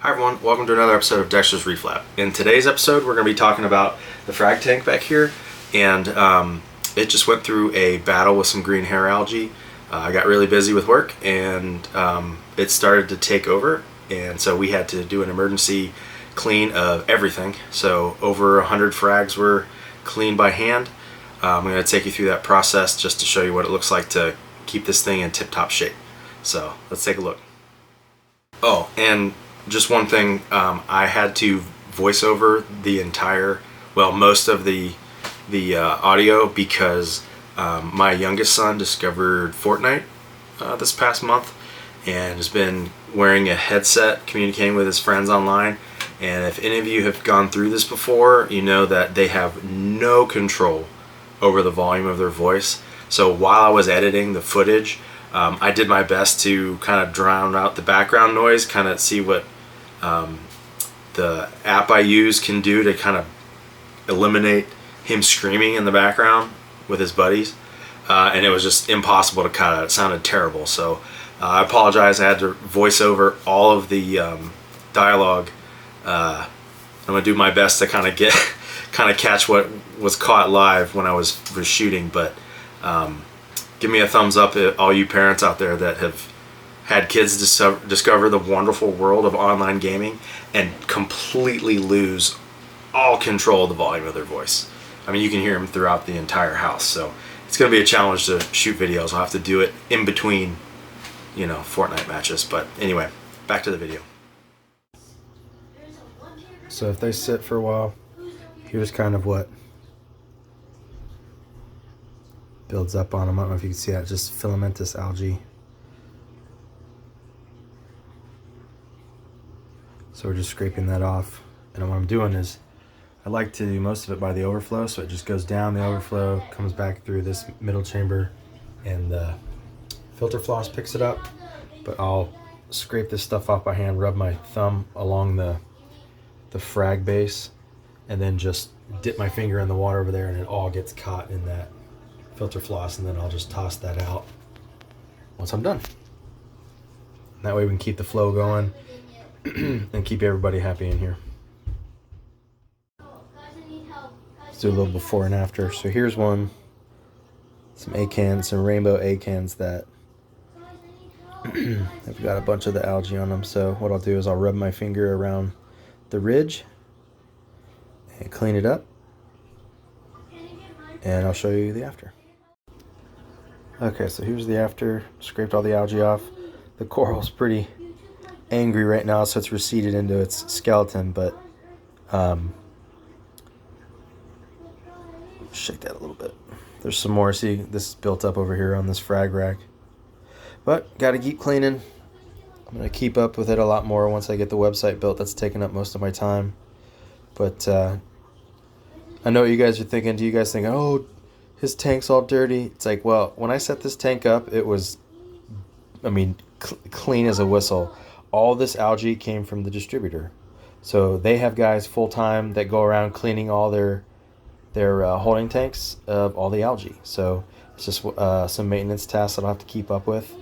Hi everyone, welcome to another episode of Dexter's Reef Lab. In today's episode, we're going to be talking about the frag tank back here, and it just went through a battle with some green hair algae. I got really busy with work, and it started to take over, and so we had to do an emergency clean of everything. So over 100 frags were cleaned by hand. I'm going to take you through that process just to show you what it looks like to keep this thing in tip-top shape. So let's take a look. Oh, and just one thing, I had to voice over the entire, most of the audio because my youngest son discovered Fortnite this past month and has been wearing a headset communicating with his friends online. And if any of you have gone through this before, you know that they have no control over the volume of their voice. So while I was editing the footage, I did my best to kind of drown out the background noise, kind of see what the app I use can do to kind of eliminate him screaming in the background with his buddies. And it was just impossible to cut out. It sounded terrible. So I apologize. I had to voice over all of the dialogue. I'm gonna do my best to kind of catch what was caught live when I was shooting. But give me a thumbs up, all you parents out there that have had kids discover the wonderful world of online gaming and completely lose all control of the volume of their voice. I mean, you can hear them throughout the entire house. So it's going to be a challenge to shoot videos. I'll have to do it in between, Fortnite matches. But anyway, back to the video. So if they sit for a while, here's kind of what builds up on them. I don't know if you can see that, just filamentous algae. So we're just scraping that off. And what I'm doing is I like to do most of it by the overflow. So it just goes down the overflow, comes back through this middle chamber, and the filter floss picks it up. But I'll scrape this stuff off by hand, rub my thumb along the frag base, and then just dip my finger in the water over there, and it all gets caught in that filter floss, and then I'll just toss that out once I'm done. That way we can keep the flow going and keep everybody happy in here. Let's do a little before and after. So here's one, some acans, some rainbow acans that have got a bunch of the algae on them. So what I'll do is I'll rub my finger around the ridge and clean it up, and I'll show you the after. Okay, so here's the after. Scraped all the algae off. The coral's pretty angry right now, so it's receded into its skeleton, but shake that a little bit. There's some more. See, this is built up over here on this frag rack, but gotta keep cleaning. I'm gonna keep up with it a lot more once I get the website built. That's taking up most of my time, but I know what you guys are thinking. Do you guys think, oh, his tank's all dirty? It's like, well, when I set this tank up, it was, clean as a whistle. All this algae came from the distributor. So they have guys full-time that go around cleaning all their holding tanks of all the algae. So it's just some maintenance tasks that I'll have to keep up with.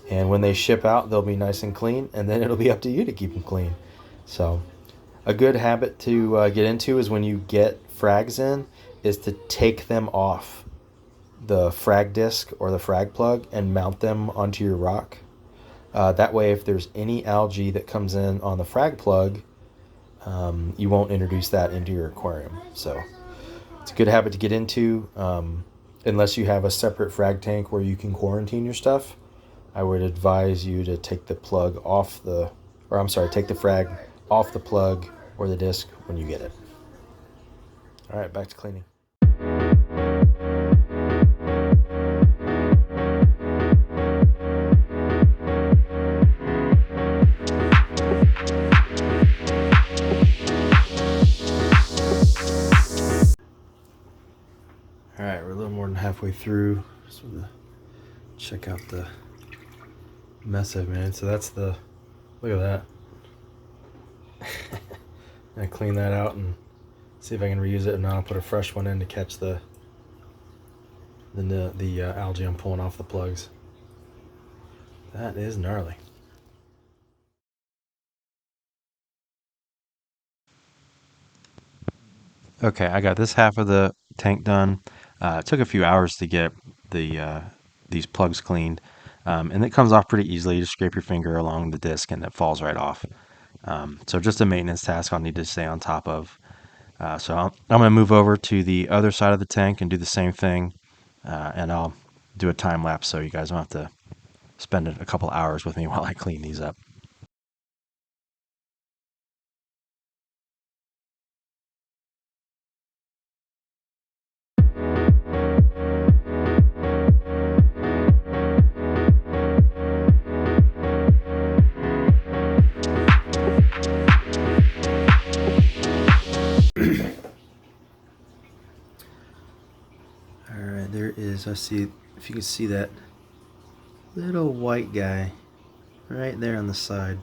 And when they ship out, they'll be nice and clean, and then it'll be up to you to keep them clean. So a good habit to get into is when you get frags in, is to take them off the frag disc or the frag plug and mount them onto your rock. That way, if there's any algae that comes in on the frag plug, you won't introduce that into your aquarium. So it's a good habit to get into, unless you have a separate frag tank where you can quarantine your stuff. I would advise you to take the plug off take the frag off the plug or the disc when you get it. All right, back to cleaning. All right, we're a little more than halfway through. Just want to check out the mess I've made. So that's look at that. I clean that out and see if I can reuse it, and now I'll put a fresh one in to catch the algae I'm pulling off the plugs. That is gnarly. Okay, I got this half of the tank done. It took a few hours to get these plugs cleaned, and it comes off pretty easily. You just scrape your finger along the disc and it falls right off. So just a maintenance task I'll need to stay on top of. I'm going to move over to the other side of the tank and do the same thing, and I'll do a time lapse so you guys don't have to spend a couple hours with me while I clean these up. Alright, there is, I see, if you can see that little white guy right there on the side.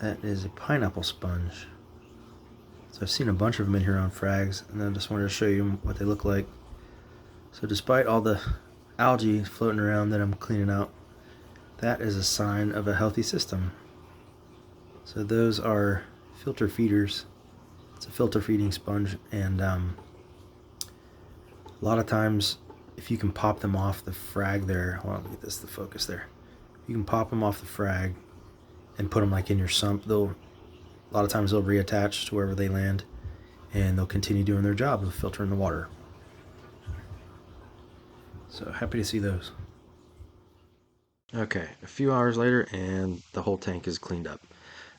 That is a pineapple sponge. So I've seen a bunch of them in here on frags, and I just wanted to show you what they look like. So despite all the algae floating around that I'm cleaning out, that is a sign of a healthy system. So those are filter feeders. It's a filter feeding sponge, and a lot of times if you can pop them off the frag there, hold on, look at this, the focus there. You can pop them off the frag and put them like in your sump. A lot of times they'll reattach to wherever they land, and they'll continue doing their job of filtering the water. So happy to see those. Okay, a few hours later, and the whole tank is cleaned up.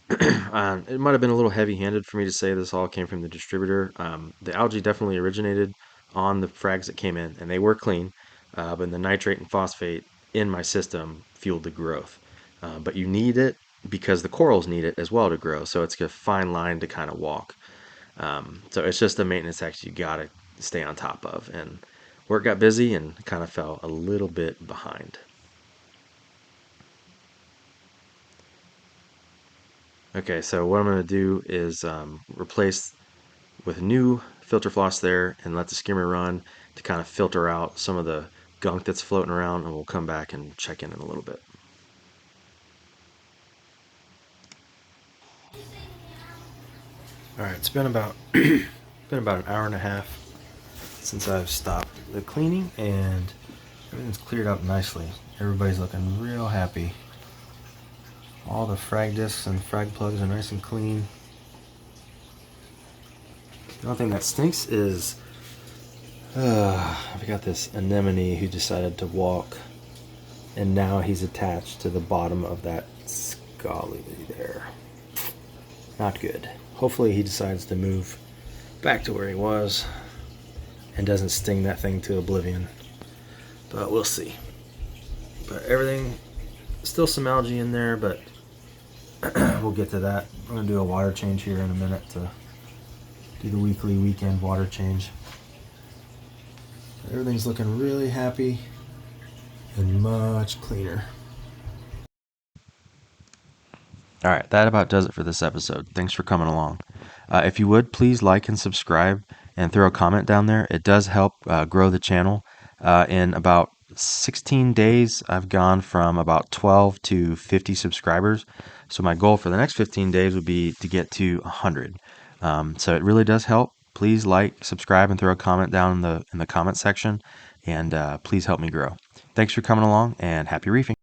It might have been a little heavy-handed for me to say this all came from the distributor. The algae definitely originated on the frags that came in, and they were clean, but the nitrate and phosphate in my system fueled the growth. But you need it because the corals need it as well to grow, so it's a fine line to kind of walk. So it's just a maintenance act you gotta stay on top of, and work got busy and kind of fell a little bit behind. Okay, so what I'm going to do is replace with new filter floss there and let the skimmer run to kind of filter out some of the gunk that's floating around, and we'll come back and check in a little bit. All right, it's been about been about an hour and a half since I've stopped the cleaning, and everything's cleared up nicely. Everybody's looking real happy. All the frag discs and frag plugs are nice and clean. The only thing that stinks is I've got this anemone who decided to walk, and now he's attached to the bottom of that scully there. Not good. Hopefully he decides to move back to where he was and doesn't sting that thing to oblivion. But we'll see. But everything, still some algae in there, but we'll get to that. I'm going to do a water change here in a minute to do the weekly weekend water change. Everything's looking really happy and much cleaner. All right, that about does it for this episode. Thanks for coming along. If you would, please like and subscribe and throw a comment down there. It does help grow the channel. In about 16 days, I've gone from about 12 to 50 subscribers. So my goal for the next 15 days would be to get to 100. So it really does help. Please like, subscribe, and throw a comment down in the comment section, and please help me grow. Thanks for coming along, and happy reefing.